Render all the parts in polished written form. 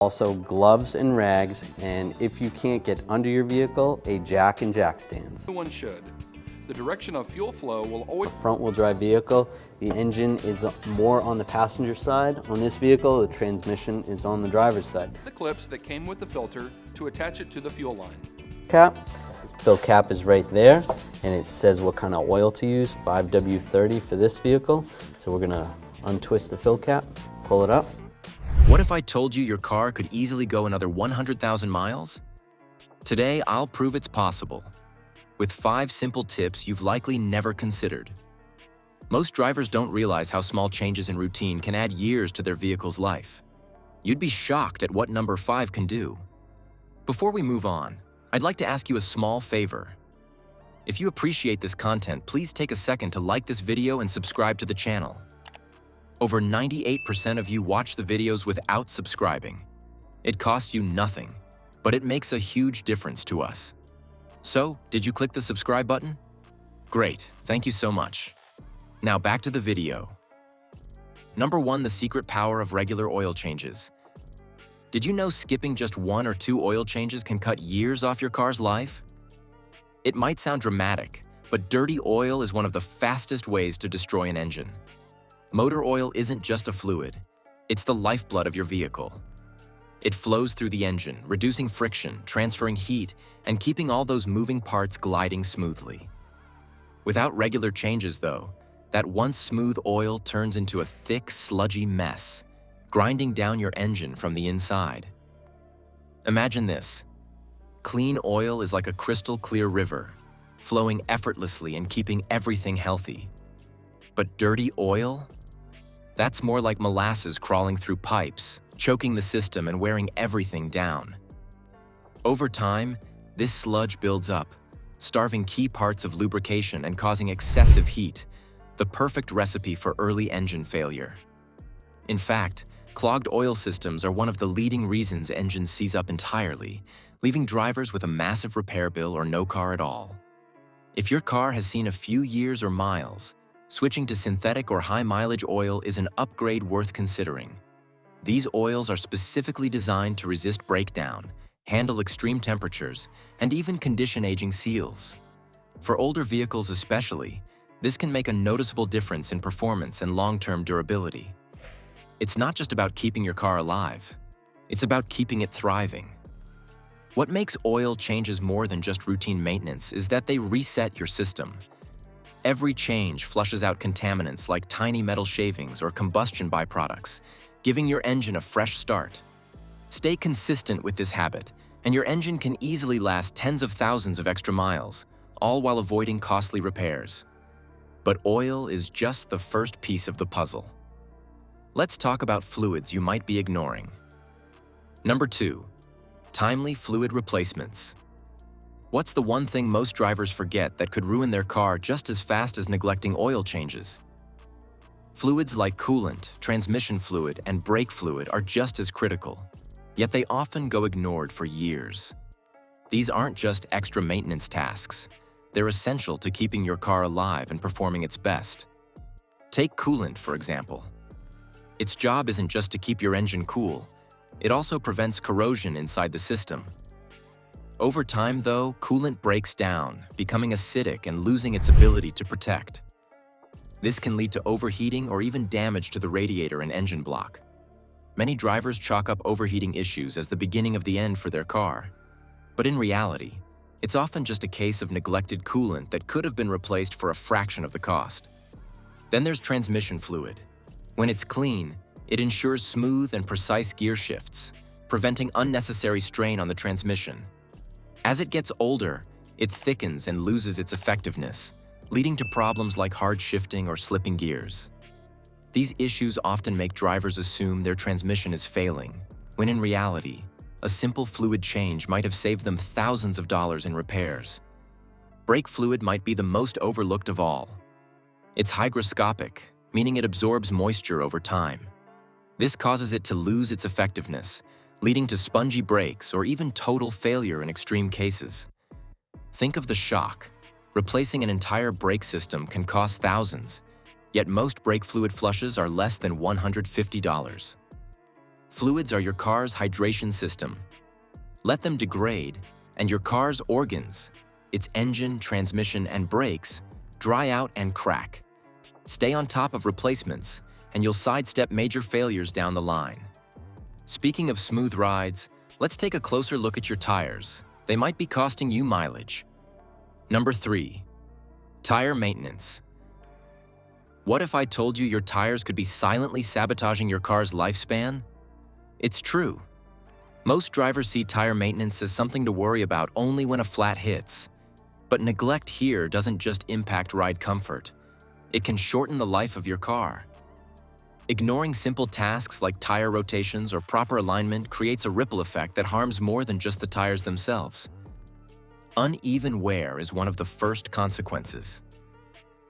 Also gloves and rags, and if you can't get under your vehicle, a jack and jack stands. One should. The direction of fuel flow will always... Front-wheel drive vehicle, the engine is more on the passenger side. On this vehicle, the transmission is on the driver's side. The clips that came with the filter to attach it to the fuel line. Cap, fill cap is right there, and it says what kind of oil to use, 5W30 for this vehicle. So we're gonna untwist the fill cap, pull it up. What if I told you your car could easily go another 100,000 miles? Today, I'll prove it's possible, with 5 simple tips you've likely never considered. Most drivers don't realize how small changes in routine can add years to their vehicle's life. You'd be shocked at what number 5 can do. Before we move on, I'd like to ask you a small favor. If you appreciate this content, please take a second to like this video and subscribe to the channel. Over 98% of you watch the videos without subscribing. It costs you nothing, but it makes a huge difference to us. So, did you click the subscribe button? Great, thank you so much. Now back to the video. Number 1, the secret power of regular oil changes. Did you know skipping just 1 or 2 oil changes can cut years off your car's life? It might sound dramatic, but dirty oil is one of the fastest ways to destroy an engine. Motor oil isn't just a fluid, it's the lifeblood of your vehicle. It flows through the engine, reducing friction, transferring heat, and keeping all those moving parts gliding smoothly. Without regular changes, though, that once smooth oil turns into a thick, sludgy mess, grinding down your engine from the inside. Imagine this. Clean oil is like a crystal-clear river, flowing effortlessly and keeping everything healthy. But dirty oil? That's more like molasses crawling through pipes, choking the system and wearing everything down. Over time, this sludge builds up, starving key parts of lubrication and causing excessive heat, the perfect recipe for early engine failure. In fact, clogged oil systems are one of the leading reasons engines seize up entirely, leaving drivers with a massive repair bill or no car at all. If your car has seen a few years or miles, switching to synthetic or high-mileage oil is an upgrade worth considering. These oils are specifically designed to resist breakdown, handle extreme temperatures, and even condition aging seals. For older vehicles especially, this can make a noticeable difference in performance and long-term durability. It's not just about keeping your car alive, it's about keeping it thriving. What makes oil changes more than just routine maintenance is that they reset your system. Every change flushes out contaminants like tiny metal shavings or combustion byproducts, giving your engine a fresh start. Stay consistent with this habit, and your engine can easily last tens of thousands of extra miles, all while avoiding costly repairs. But oil is just the first piece of the puzzle. Let's talk about fluids you might be ignoring. Number 2, timely fluid replacements. What's the one thing most drivers forget that could ruin their car just as fast as neglecting oil changes? Fluids like coolant, transmission fluid, and brake fluid are just as critical, yet they often go ignored for years. These aren't just extra maintenance tasks. They're essential to keeping your car alive and performing its best. Take coolant, for example. Its job isn't just to keep your engine cool, it also prevents corrosion inside the system. Over time, though, coolant breaks down, becoming acidic and losing its ability to protect. This can lead to overheating or even damage to the radiator and engine block. Many drivers chalk up overheating issues as the beginning of the end for their car. But in reality, it's often just a case of neglected coolant that could have been replaced for a fraction of the cost. Then there's transmission fluid. When it's clean, it ensures smooth and precise gear shifts, preventing unnecessary strain on the transmission. As it gets older, it thickens and loses its effectiveness, leading to problems like hard shifting or slipping gears. These issues often make drivers assume their transmission is failing, when in reality, a simple fluid change might have saved them thousands of dollars in repairs. Brake fluid might be the most overlooked of all. It's hygroscopic, meaning it absorbs moisture over time. This causes it to lose its effectiveness, leading to spongy brakes or even total failure in extreme cases. Think of the shock. Replacing an entire brake system can cost thousands, yet most brake fluid flushes are less than $150. Fluids are your car's hydration system. Let them degrade, and your car's organs, its engine, transmission, and brakes, dry out and crack. Stay on top of replacements, and you'll sidestep major failures down the line. Speaking of smooth rides, let's take a closer look at your tires. They might be costing you mileage. Number 3. Tire maintenance. What if I told you your tires could be silently sabotaging your car's lifespan? It's true. Most drivers see tire maintenance as something to worry about only when a flat hits. But neglect here doesn't just impact ride comfort. It can shorten the life of your car. Ignoring simple tasks like tire rotations or proper alignment creates a ripple effect that harms more than just the tires themselves. Uneven wear is one of the first consequences.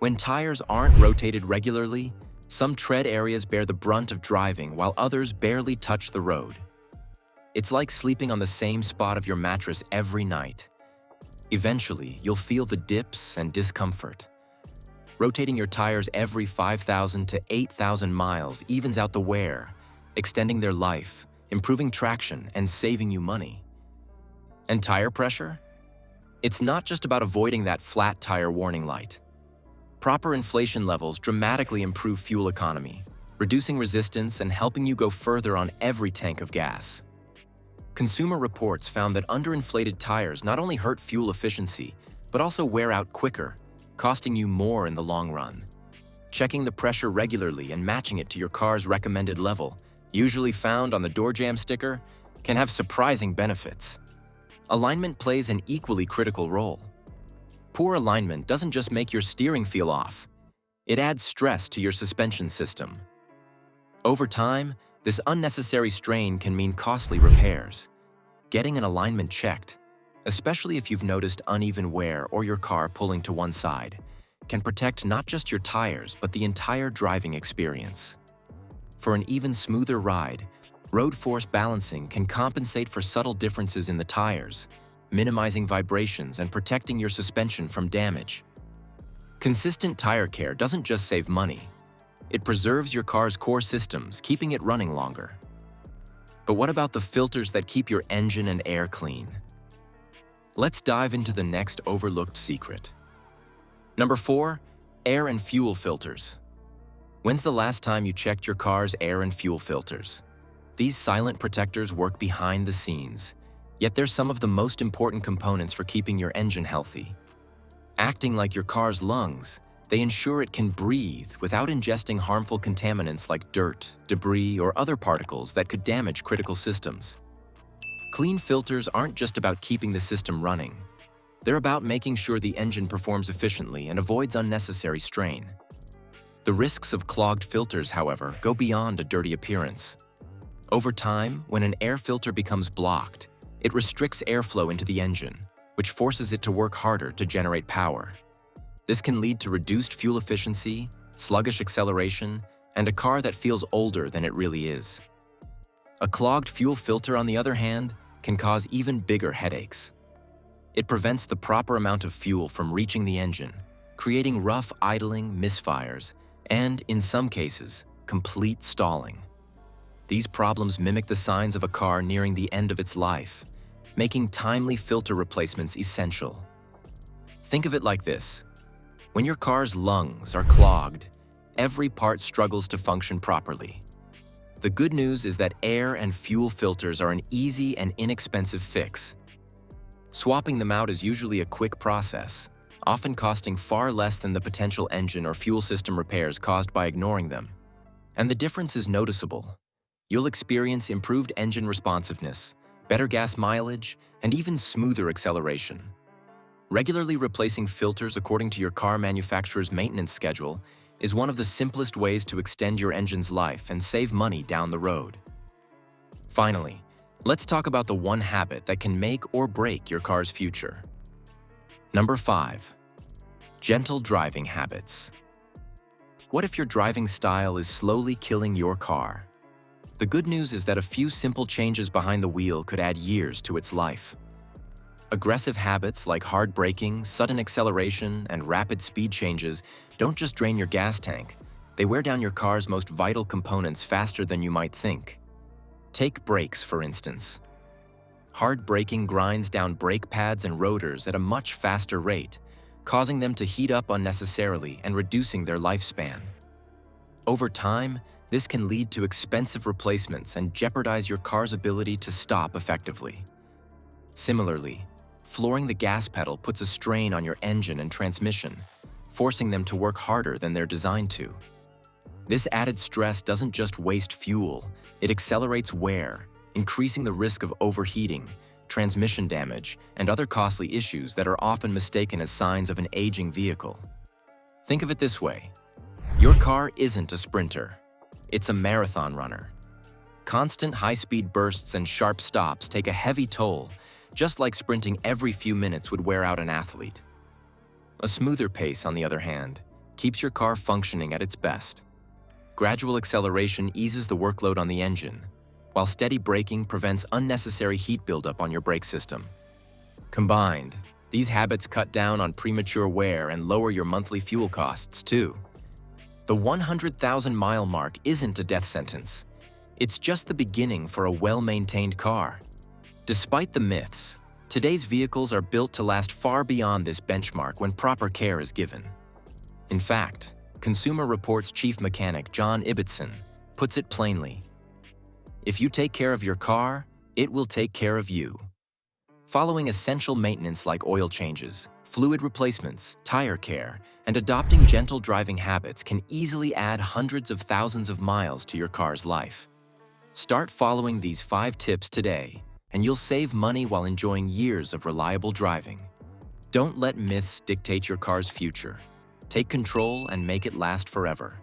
When tires aren't rotated regularly, some tread areas bear the brunt of driving while others barely touch the road. It's like sleeping on the same spot of your mattress every night. Eventually, you'll feel the dips and discomfort. Rotating your tires every 5,000 to 8,000 miles evens out the wear, extending their life, improving traction, and saving you money. And tire pressure? It's not just about avoiding that flat tire warning light. Proper inflation levels dramatically improve fuel economy, reducing resistance and helping you go further on every tank of gas. Consumer reports found that underinflated tires not only hurt fuel efficiency, but also wear out quicker, costing you more in the long run. Checking the pressure regularly and matching it to your car's recommended level, usually found on the door jamb sticker, can have surprising benefits. Alignment plays an equally critical role. Poor alignment doesn't just make your steering feel off, it adds stress to your suspension system. Over time, this unnecessary strain can mean costly repairs. Getting an alignment checked, especially if you've noticed uneven wear or your car pulling to one side, can protect not just your tires but the entire driving experience. For an even smoother ride, road force balancing can compensate for subtle differences in the tires, minimizing vibrations and protecting your suspension from damage. Consistent tire care doesn't just save money, it preserves your car's core systems, keeping it running longer. But what about the filters that keep your engine and air clean? Let's dive into the next overlooked secret. Number 4, air and fuel filters. When's the last time you checked your car's air and fuel filters? These silent protectors work behind the scenes, yet they're some of the most important components for keeping your engine healthy. Acting like your car's lungs, they ensure it can breathe without ingesting harmful contaminants like dirt, debris, or other particles that could damage critical systems. Clean filters aren't just about keeping the system running. They're about making sure the engine performs efficiently and avoids unnecessary strain. The risks of clogged filters, however, go beyond a dirty appearance. Over time, when an air filter becomes blocked, it restricts airflow into the engine, which forces it to work harder to generate power. This can lead to reduced fuel efficiency, sluggish acceleration, and a car that feels older than it really is. A clogged fuel filter, on the other hand, can cause even bigger headaches. It prevents the proper amount of fuel from reaching the engine, creating rough idling, misfires, and, in some cases, complete stalling. These problems mimic the signs of a car nearing the end of its life, making timely filter replacements essential. Think of it like this. When your car's lungs are clogged, every part struggles to function properly. The good news is that air and fuel filters are an easy and inexpensive fix. Swapping them out is usually a quick process, often costing far less than the potential engine or fuel system repairs caused by ignoring them. And the difference is noticeable. You'll experience improved engine responsiveness, better gas mileage, and even smoother acceleration. Regularly replacing filters according to your car manufacturer's maintenance schedule is one of the simplest ways to extend your engine's life and save money down the road. Finally, let's talk about the one habit that can make or break your car's future. Number 5, gentle driving habits. What if your driving style is slowly killing your car? The good news is that a few simple changes behind the wheel could add years to its life. Aggressive habits like hard braking, sudden acceleration, and rapid speed changes don't just drain your gas tank, they wear down your car's most vital components faster than you might think. Take brakes, for instance. Hard braking grinds down brake pads and rotors at a much faster rate, causing them to heat up unnecessarily and reducing their lifespan. Over time, this can lead to expensive replacements and jeopardize your car's ability to stop effectively. Similarly, flooring the gas pedal puts a strain on your engine and transmission, forcing them to work harder than they're designed to. This added stress doesn't just waste fuel, it accelerates wear, increasing the risk of overheating, transmission damage, and other costly issues that are often mistaken as signs of an aging vehicle. Think of it this way: your car isn't a sprinter, it's a marathon runner. Constant high-speed bursts and sharp stops take a heavy toll, just like sprinting every few minutes would wear out an athlete. A smoother pace, on the other hand, keeps your car functioning at its best. Gradual acceleration eases the workload on the engine, while steady braking prevents unnecessary heat buildup on your brake system. Combined, these habits cut down on premature wear and lower your monthly fuel costs, too. The 100,000-mile mark isn't a death sentence. It's just the beginning for a well-maintained car. Despite the myths, today's vehicles are built to last far beyond this benchmark when proper care is given. In fact, Consumer Reports chief mechanic John Ibbotson puts it plainly: if you take care of your car, it will take care of you. Following essential maintenance like oil changes, fluid replacements, tire care, and adopting gentle driving habits can easily add hundreds of thousands of miles to your car's life. Start following these 5 tips today, and you'll save money while enjoying years of reliable driving. Don't let myths dictate your car's future. Take control and make it last forever.